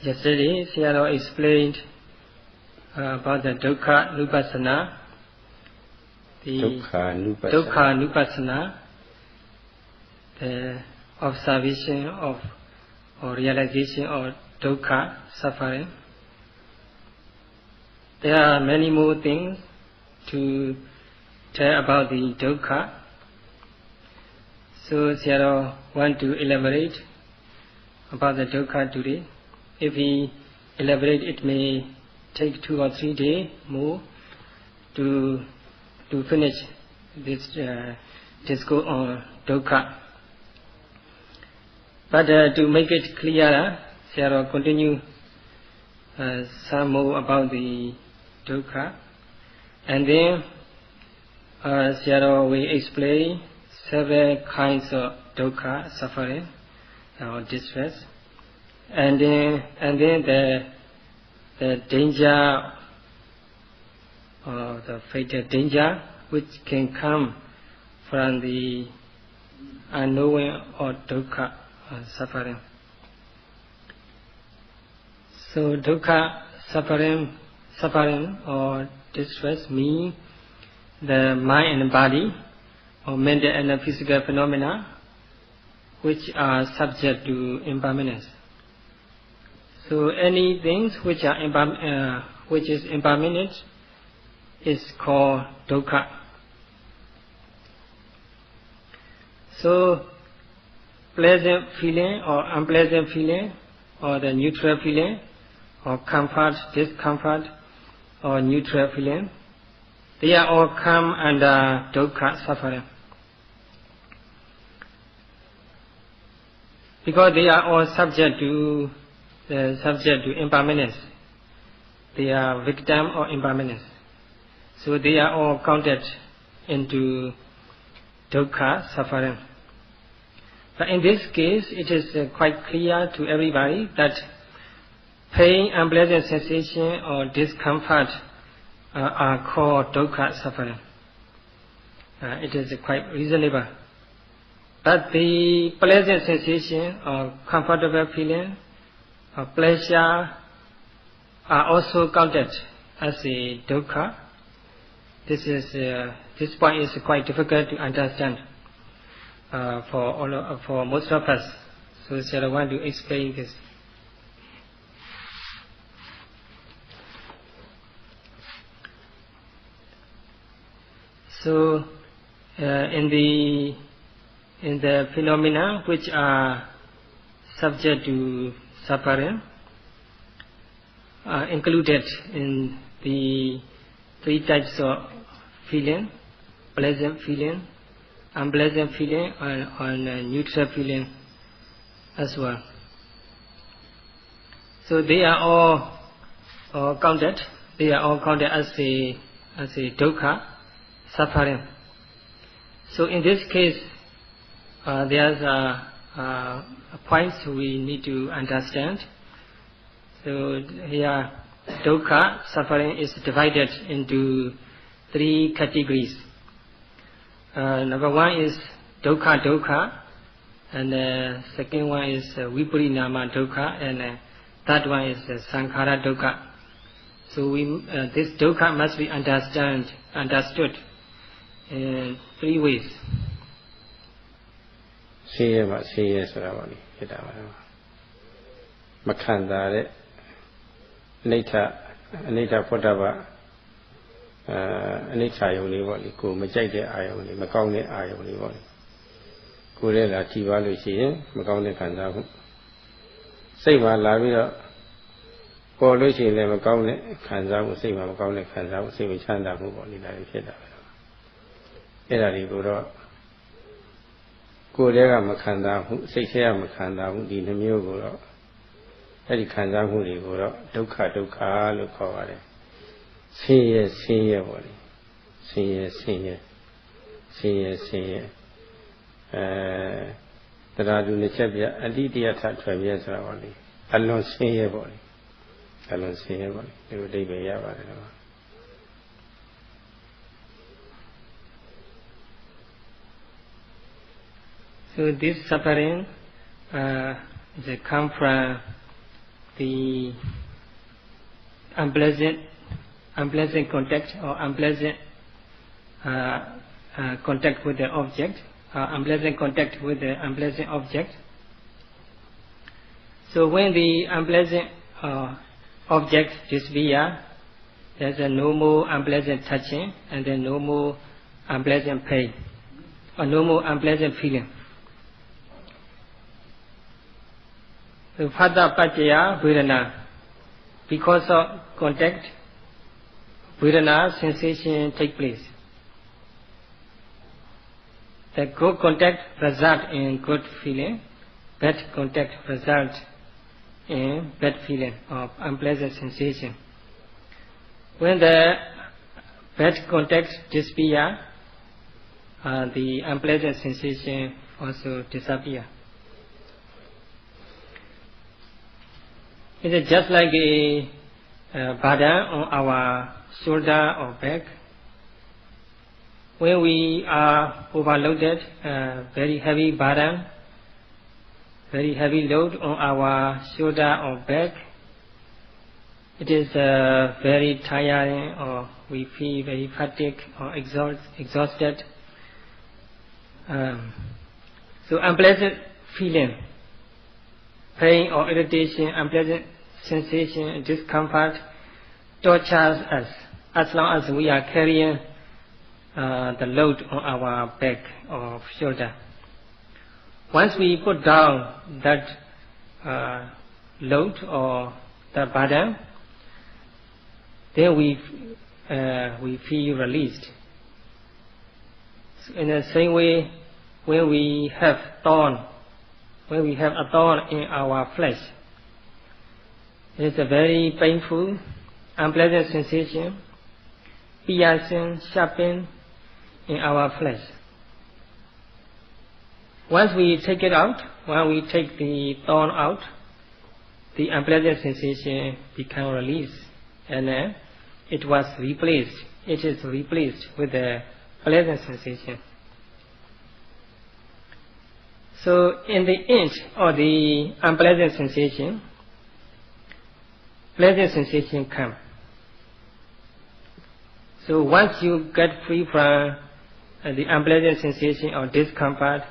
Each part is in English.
Yesterday, Sayadaw explained about the Dukkhanupassana, the Dukkhanupassana, the observation of or realization of Dukkha, suffering. There are many more things to tell about the Dukkha. So Sayadaw want to elaborate about the Dukkha today. If we elaborate, it may take 2 or 3 days more to finish this discourse on Dukkha. But to make it clearer, Sayadaw continue some more about the Dukkha, and then Sayadaw will explain several kinds of Dukkha, suffering or distress, and then the danger or the fatal danger which can come from the unknowing or Dukkha, suffering. So Dukkha, suffering or distress mean the mind and body or mental and physical phenomena which are subject to impermanence. So anything which is impermanent is called Dukkha. So pleasant feeling or unpleasant feeling, or the neutral feeling, or comfort, discomfort, or neutral feeling, they are all come under Dukkha, suffering. Because they are all subject to impermanence. They are victim or impermanence. So they are all counted into Dukkha, suffering. But in this case, it is quite clear to everybody that pain, unpleasant sensation, or discomfort are called Dukkha, suffering. It is quite reasonable. But the pleasant sensation or comfortable feeling or pleasure are also counted as a Dukkha. This point is quite difficult to understand for most of us. So Sayadaw want to explain this. So in the phenomena which are subject to suffering, included in the 3 types of feeling: pleasant feeling, unpleasant feeling, and neutral feeling as well. So they are all counted. They are all counted as a Dukkha, suffering. So in this case, there's a point we need to understand. So here, Dukkha, suffering, is divided into 3 categories. Number 1 is Dukkha, and the second one is Viparinama Dukkha, and third one is Sankhara Dukkha. So this Dukkha must be understood in 3 ways. Makanda Anita Potaba Anita Yoni, Ku Majate Ioni, Macone Ioni, Kurela Tivaluci, Macone Kandahu. Say my lavia, Poluci, Macone, Kanzamu, say Macone, Kanzamu, say we chanda move on in the Edari Guru Kurega Macanda, say Macanda, the Namu. Any kind of holy go Dukkha, look over it. See ye, body. See ye. The Radu Nechabia, a Lydia Tatra, yes, only. Alone see ye, body. They would be Yava. So this suffering they come the unpleasant contact or unpleasant contact with the object, unpleasant contact with the unpleasant object. So when the unpleasant object disappears, there's no more unpleasant touching, and then no more unpleasant pain, or no more unpleasant feeling. So Phata Pacaya Vedana, because of contact, Vedana sensation take place. The good contact result in good feeling, bad contact result in bad feeling of unpleasant sensation. When the bad contact disappears, the unpleasant sensation also disappears. It is just like a burden on our shoulder or back. When we are overloaded, very heavy burden, very heavy load on our shoulder or back, it is very tiring, or we feel very fatigued or exhausted. So unpleasant feeling, pain or irritation, unpleasant sensation, discomfort tortures us as long as we are carrying the load on our back or shoulder. Once we put down that load or the burden, then we feel released. So in the same way, when we have a thorn in our flesh, it is a very painful, unpleasant sensation, piercing, sharpening in our flesh. Once we take it out, when we take the thorn out, the unpleasant sensation becomes released, and it is replaced with a pleasant sensation. So in the end of the unpleasant sensation, pleasant sensation comes. So once you get free from the unpleasant sensation or discomfort,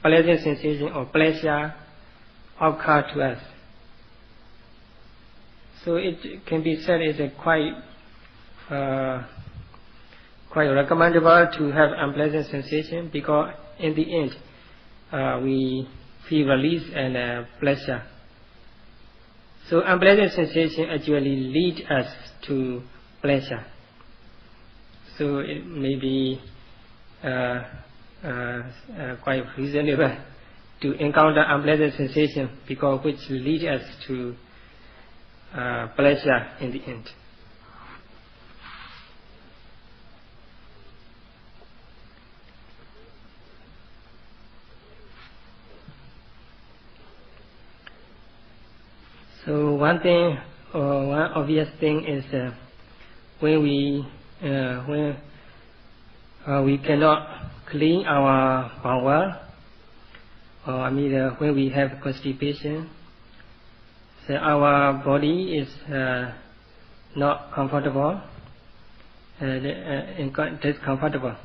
pleasant sensation or pleasure occur to us. So it can be said is a quite recommendable to have unpleasant sensation, because in the end we feel release and pleasure. So unpleasant sensation actually lead us to pleasure. So it may be quite reasonable to encounter unpleasant sensation, because which lead us to pleasure in the end. So one obvious thing is when we cannot clean our bowel, or when we have constipation, so our body is not comfortable, discomfortable.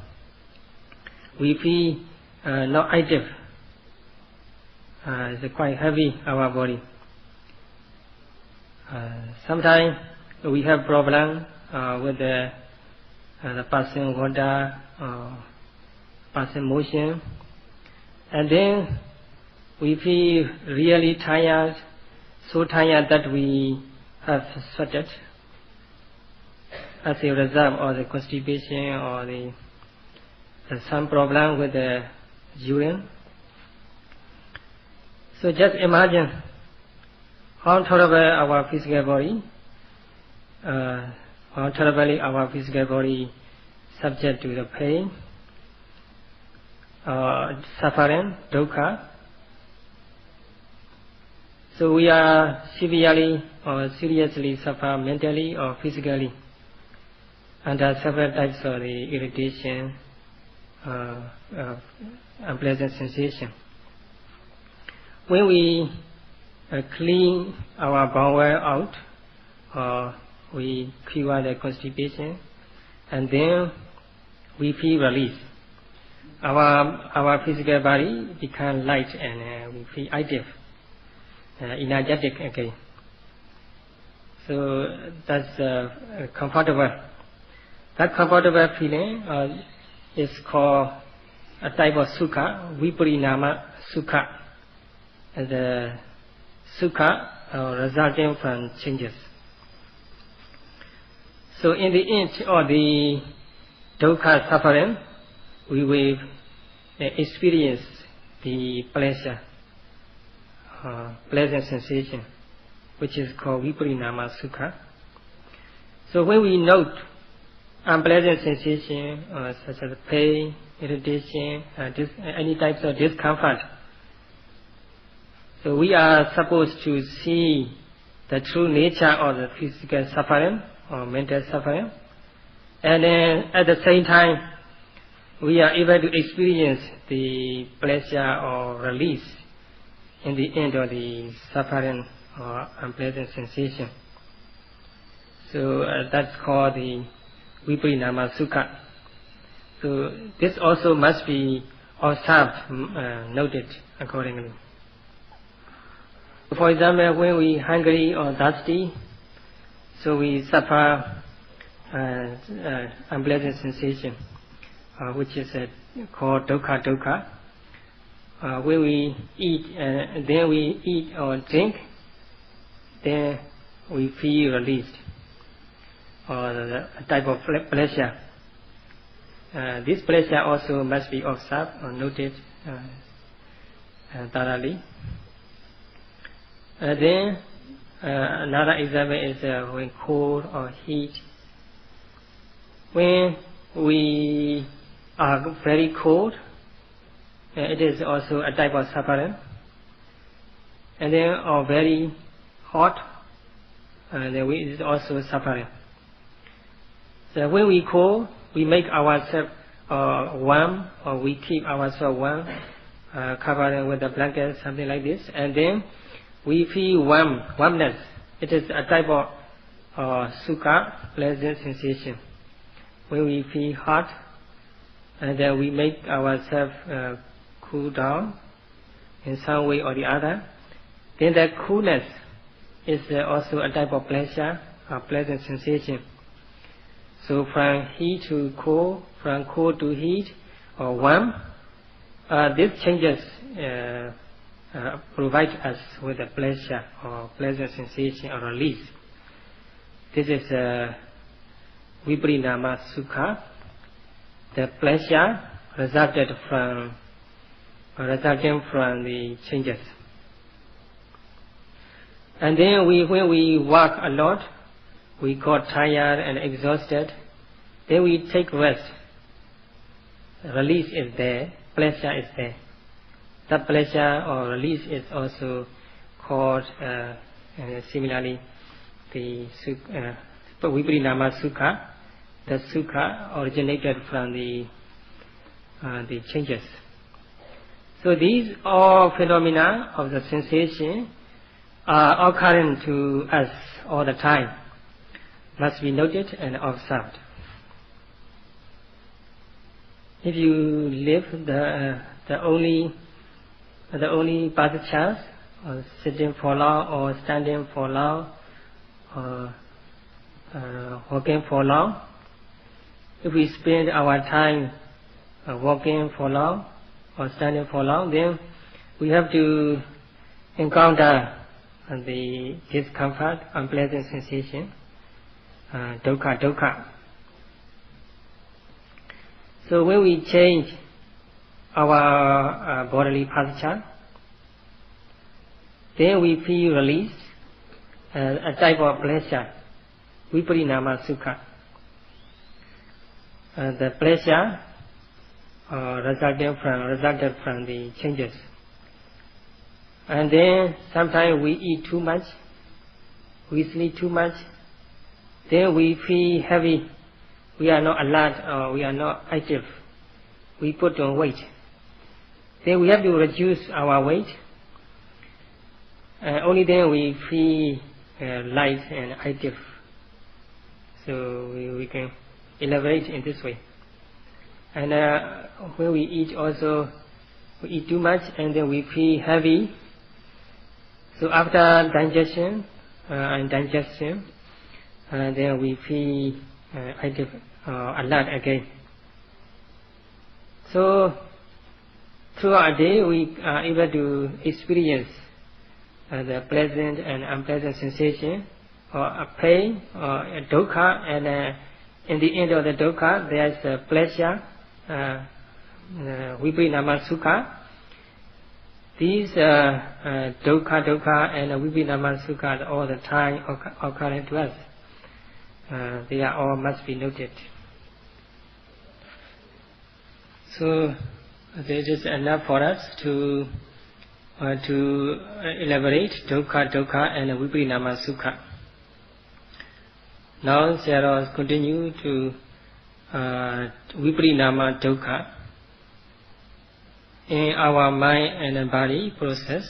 We feel not active. It's quite heavy, our body. Sometimes we have problem with the passing water, passing motion, and then we feel really tired, so tired that we have sweated as a result of the constipation or some problem with the urine. So just imagine how terrible our physical body, how terribly our physical body subject to the pain, suffering, dukkha. So we are severely or seriously suffer mentally or physically under several types of the irritation, unpleasant sensation. When we clean our bowel out, or we cure the constipation, and then we feel release. Our physical body becomes light and we feel active, energetic again. So that's comfortable. That comfortable feeling is called a type of sukha, viparinama sukha, and the sukha resulting from changes. So in the end of the dukkha suffering, we will experience the pleasure, pleasant sensation, which is called viparinama sukha. So when we note unpleasant sensation such as pain, irritation, any types of discomfort, so we are supposed to see the true nature of the physical suffering or mental suffering, and then at the same time we are able to experience the pleasure or release in the end of the suffering or unpleasant sensation. So that's called the viparinama sukha. So this also must be observed, noted accordingly. For example, when we hungry or thirsty, so we suffer unpleasant sensation, which is called dukkha. When we eat, then we eat or drink, then we feel released, or a type of pleasure. This pleasure also must be observed or noted thoroughly. Then another example is when cold or heat. When we are very cold, it is also a type of suffering. And then or very hot, then it is also suffering. So when we cold, we make ourselves warm, or we keep ourselves warm, covered with a blanket, something like this, and then we feel warmness. It is a type of sukha, pleasant sensation. When we feel hot, and then we make ourselves cool down in some way or the other, then that coolness is also a type of pleasure, a pleasant sensation. So from heat to cold, from cold to heat or warm, these changes provide us with a pleasure or pleasant sensation or release. This is viparinama sukha, the pleasure resulting from the changes. And then when we work a lot, we got tired and exhausted, then we take rest. Release is there, pleasure is there. That pleasure or release is also called, similarly, the viparinama sukha. The sukha originated from the changes. So these all phenomena of the sensation are occurring to us all the time, must be noted and observed. If you live the only posture, or sitting for long, or standing for long, or walking for long, if we spend our time walking for long or standing for long, then we have to encounter the discomfort, unpleasant sensation, dukkha. So when we change our bodily posture, then we feel release, a type of pleasure, viparinama sukha. The pleasure resulted from the changes. And then sometimes we eat too much, we sleep too much, then we feel heavy, we are not alert, or we are not active, we put on weight. Then we have to reduce our weight, only then we feel light and active. So we can elaborate in this way. And when we eat also, we eat too much and then we feel heavy. So after digestion then we feel active, alert again. So throughout the day we are able to experience the pleasant and unpleasant sensation, or a pain, or a dukkha, and in the end of the dukkha there is a pleasure, viprinama sukha. These dukkha and viprinama sukha all the time occurring to us. They are all must be noted. So this is enough for us to elaborate dukkha and viprinama sukha. Now Sayadaw continue to viprinama dukkha in our mind and body process.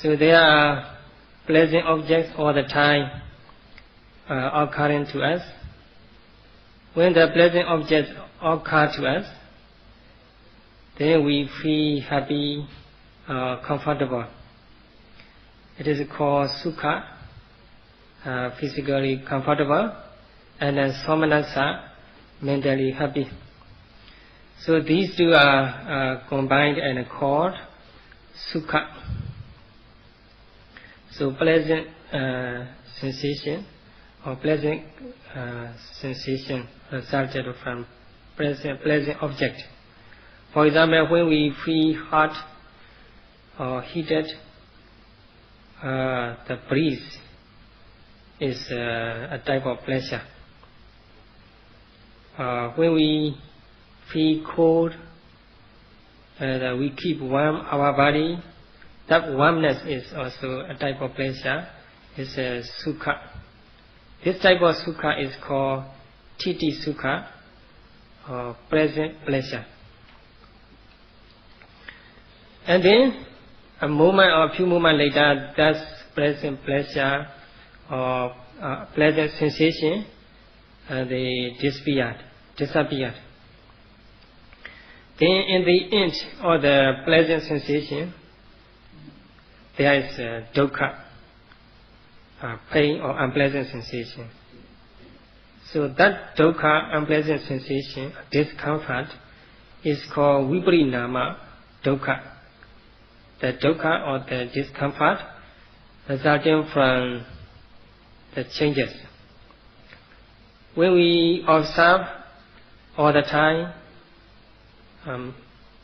So there are pleasant objects all the time occurring to us. When the pleasant objects occur to us, then we feel happy, comfortable. It is called sukha, physically comfortable, and then somanasa, mentally happy. So these two are combined and called sukha. So pleasant sensation or pleasant sensation resulted from pleasant object. For example, when we feel hot or heated, the breeze is a type of pleasure. When we feel cold, we keep warm our body. That warmness is also a type of pleasure. It's a sukha. This type of sukha is called titi sukha, or pleasant pleasure. And then a moment or a few moments later, that pleasant pleasure or pleasant sensation, they disappeared. Then in the end of the pleasant sensation, there is dukkha, pain or unpleasant sensation. So that dukkha, unpleasant sensation, discomfort, is called viprinama dukkha. The dukkha or the discomfort resulting from the changes. When we observe all the time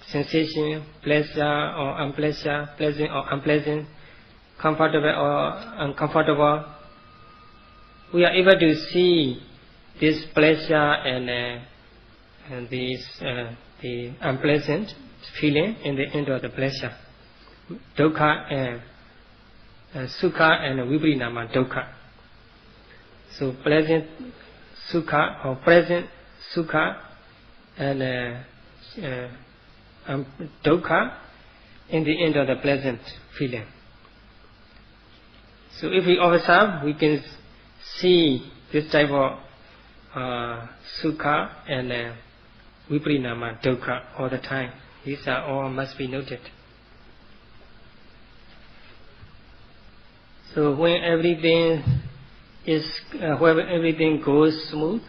sensation, pleasure or unpleasure, pleasant or unpleasant, comfortable or uncomfortable, we are able to see this pleasure and this the unpleasant feeling in the end of the pleasure. Dukkha and sukha and viprinama dukkha. So pleasant sukha or present sukha and dukkha in the end of the pleasant feeling. So if we observe, we can see this type of sukha and viprinama dukkha all the time. These are all must be noted. So when everything goes smooth,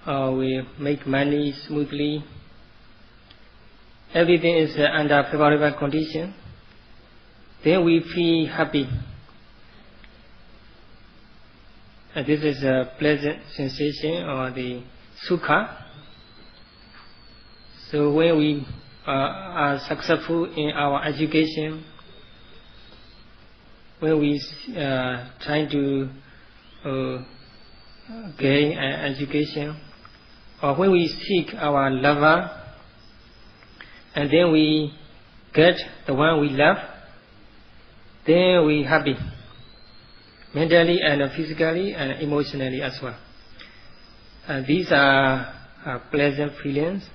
we make money smoothly, everything is under favorable condition, then we feel happy. And this is a pleasant sensation or the sukha. So when we are successful in our education, when we try to gain an education, or when we seek our lover, and then we get the one we love, then we happy, mentally and physically and emotionally as well. And these are pleasant feelings,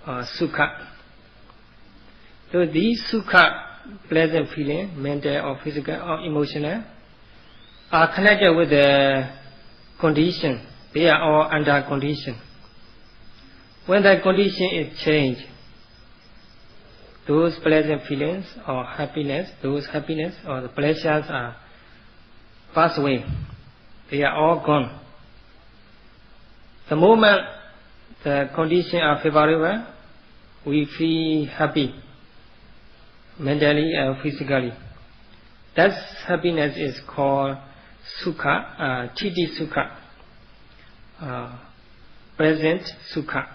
sukha. So these sukha, pleasant feeling, mental or physical or emotional, are connected with the condition. They are all under condition. When that condition is changed, those pleasant feelings or happiness, those happiness or the pleasures are passed away. They are all gone. The moment the conditions are favorable, we feel happy, mentally and physically. That happiness is called sukha, titi sukha, present sukha.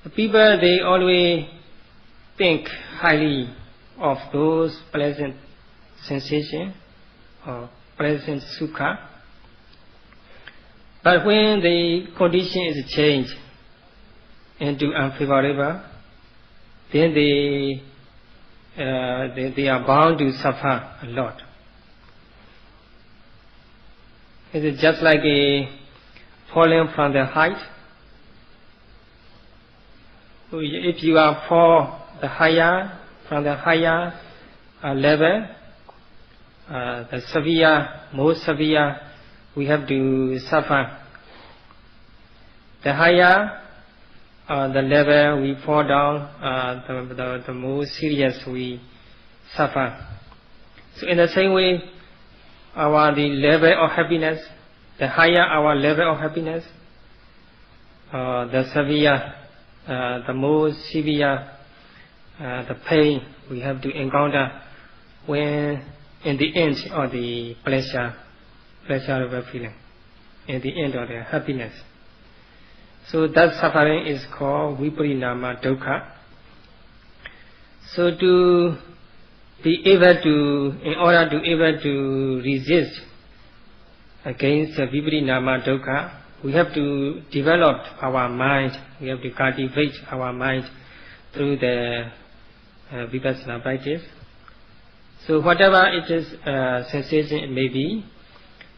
The people, they always think highly of those pleasant sensations or pleasant sukha. But when the condition is changed into unfavorable, then they are bound to suffer a lot. It is just like a falling from the height. If you are from the higher level, the most severe, we have to suffer. The higher the level we fall down, the more serious we suffer. So in the same way, the level of happiness, the higher our level of happiness, the severe, the more severe the pain we have to encounter when in the end of the pleasurable feeling, in the end of the happiness. So that suffering is called viparinama dukkha. So in order to able to resist against the viparinama dukkha, we have to develop our mind, we have to cultivate our mind through the vipassana practice. So whatever it is sensation it may be,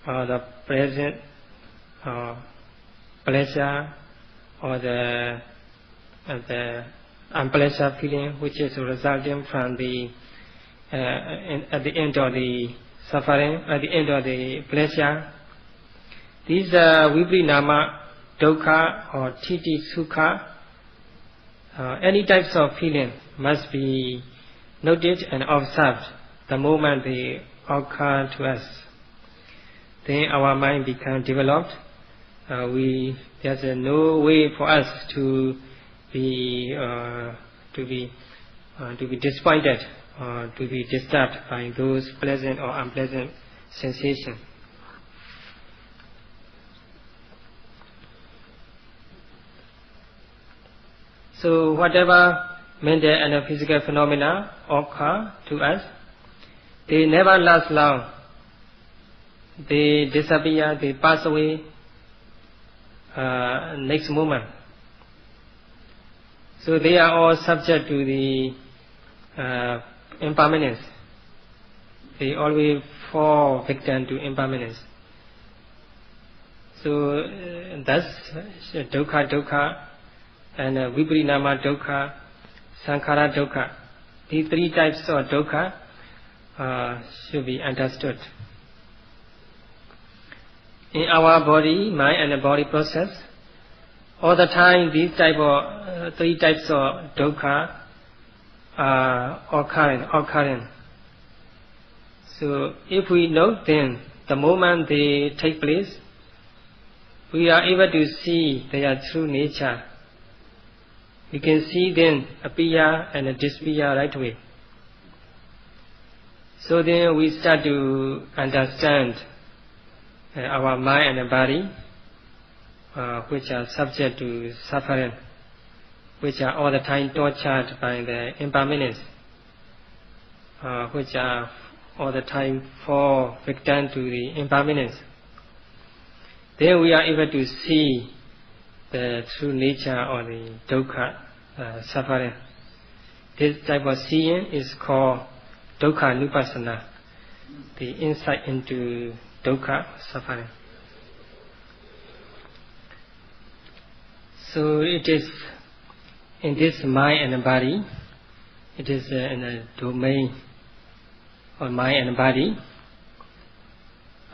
the present pleasure or the unpleasant feeling which is resulting from the at the end of the suffering, at the end of the pleasure, these viparinama dukkha or titi sukha, any types of feeling must be noted and observed the moment they occur to us. Then our mind becomes developed. There's no way for us to be disappointed or to be disturbed by those pleasant or unpleasant sensations. So whatever mental and physical phenomena occur to us, they never last long. They disappear, they pass away next moment. So they are all subject to the impermanence. They always fall victim to impermanence. So that's dukkha and viparinama dukkha, sankhara dukkha. These three types of dukkha should be understood. In our body, mind and body process, all the time these three types of dukkha are occurring. So if we note them, the moment they take place, we are able to see their true nature. We can see them appear and disappear right away. So then we start to understand our mind and body, which are subject to suffering, which are all the time tortured by the impermanence, which are all the time fall victim to the impermanence. Then we are able to see the true nature of the dukkha, suffering. This type of seeing is called Dukkhanupassana, the insight into dukkha, suffering. So it is in this mind and body, it is in the domain of mind and body,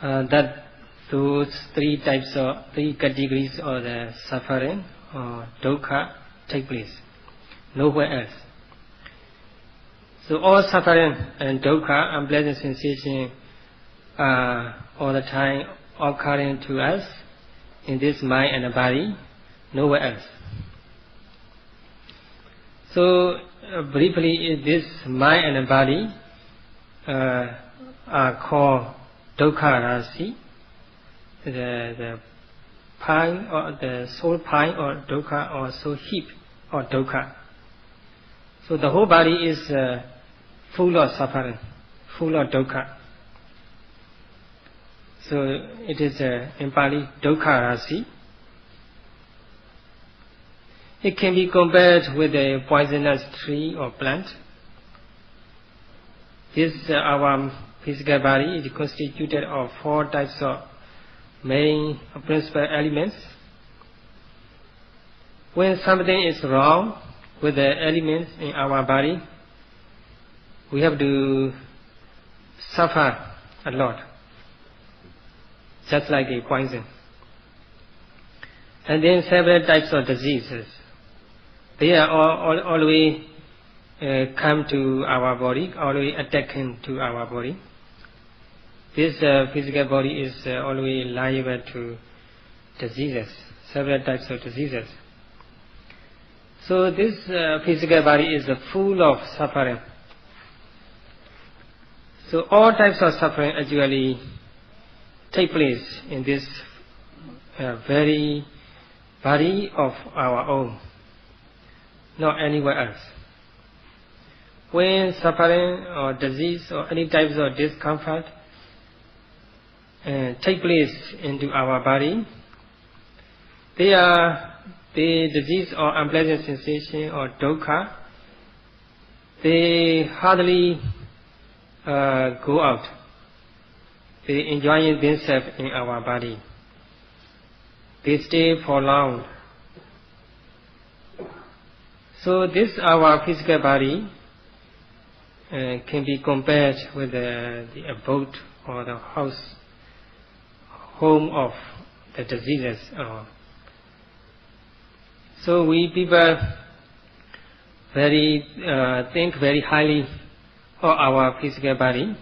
that those three categories of the suffering or dukkha take place, nowhere else. So all suffering and dukkha, unpleasant sensation, are all the time occurring to us in this mind and body, nowhere else. So briefly, this mind and body are called Dukkha-rasi, the pine or the soul pine or dukkha or soul heap or dukkha. So the whole body is full of suffering, full of dukkha. So it is in Pali Dukkha-rasi. It can be compared with a poisonous tree or plant. This our physical body is constituted of 4 types of main principal elements. When something is wrong with the elements in our body, we have to suffer a lot, just like a poison. And then several types of diseases. They are always come to our body, always attacking to our body. This physical body is always liable to diseases, several types of diseases. So this physical body is full of suffering. So all types of suffering actually take place in this very body of our own, not anywhere else. When suffering or disease or any types of discomfort take place into our body, the disease or unpleasant sensation or dukkha, they hardly go out. They enjoy themselves in our body. They stay for long. So this our physical body can be compared with the abode or the home of the diseases. So we people think very highly of our physical body.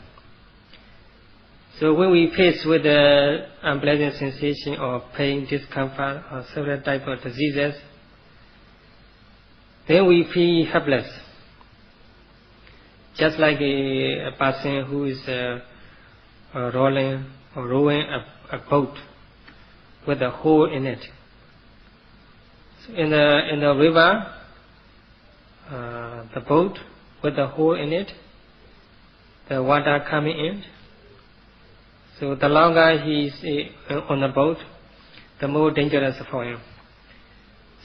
So when we face with the unpleasant sensation or pain, discomfort or several types of diseases, then we feel helpless. Just like a person who is rowing a boat with a hole in it. So in the river, the boat with a hole in it, the water coming in. So the longer he is on the boat, the more dangerous for him.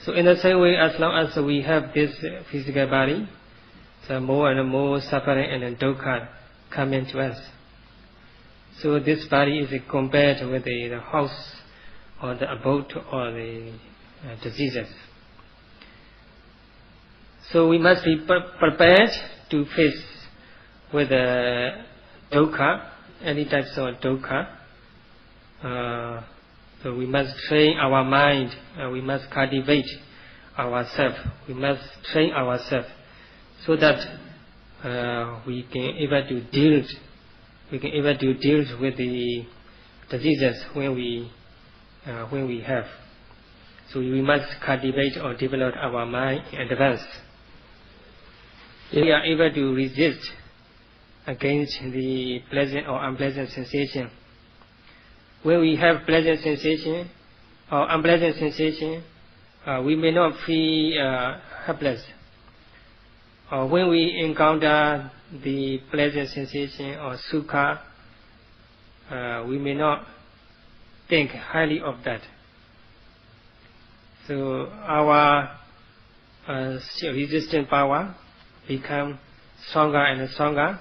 So in the same way, as long as we have this physical body, so more and more suffering and dukkha come into us. So this body is compared with the house or the abode or the diseases. So we must be prepared to face with the dukkha, any types of dukkha. So we must train our mind, we must cultivate ourselves, we must train ourselves so that we can able to deal with the diseases when we have. So we must cultivate or develop our mind in advance. If we are able to resist against the pleasant or unpleasant sensation, when we have pleasant sensation or unpleasant sensation, we may not feel helpless. Or when we encounter the pleasant sensation or sukha, we may not think highly of that. So our resistant power become stronger and stronger.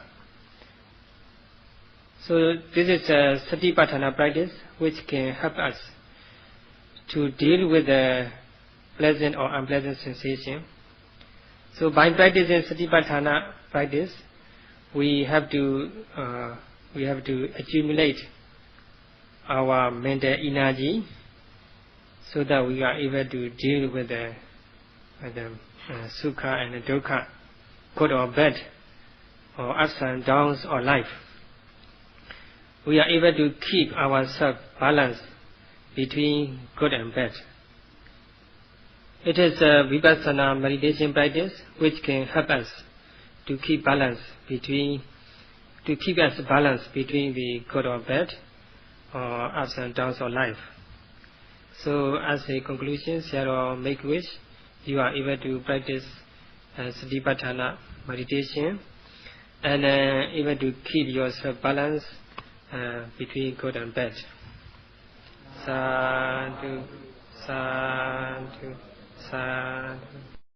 So this is a satipatthana practice which can help us to deal with the pleasant or unpleasant sensation So by practicing Satipatthana practice, we have to accumulate our mental energy so that we are able to deal with the sukha and the dukkha, good or bad, or ups and downs of life. We are able to keep ourselves balanced between good and bad. It is a vipassana meditation practice which can help us to keep balance between the good or bad, or ups and downs of life. So as a conclusion, Sayadaw make wish you are able to practice Satipatthana meditation and able to keep yourself balanced between good and bad. Sadhu, sadhu, sadhu.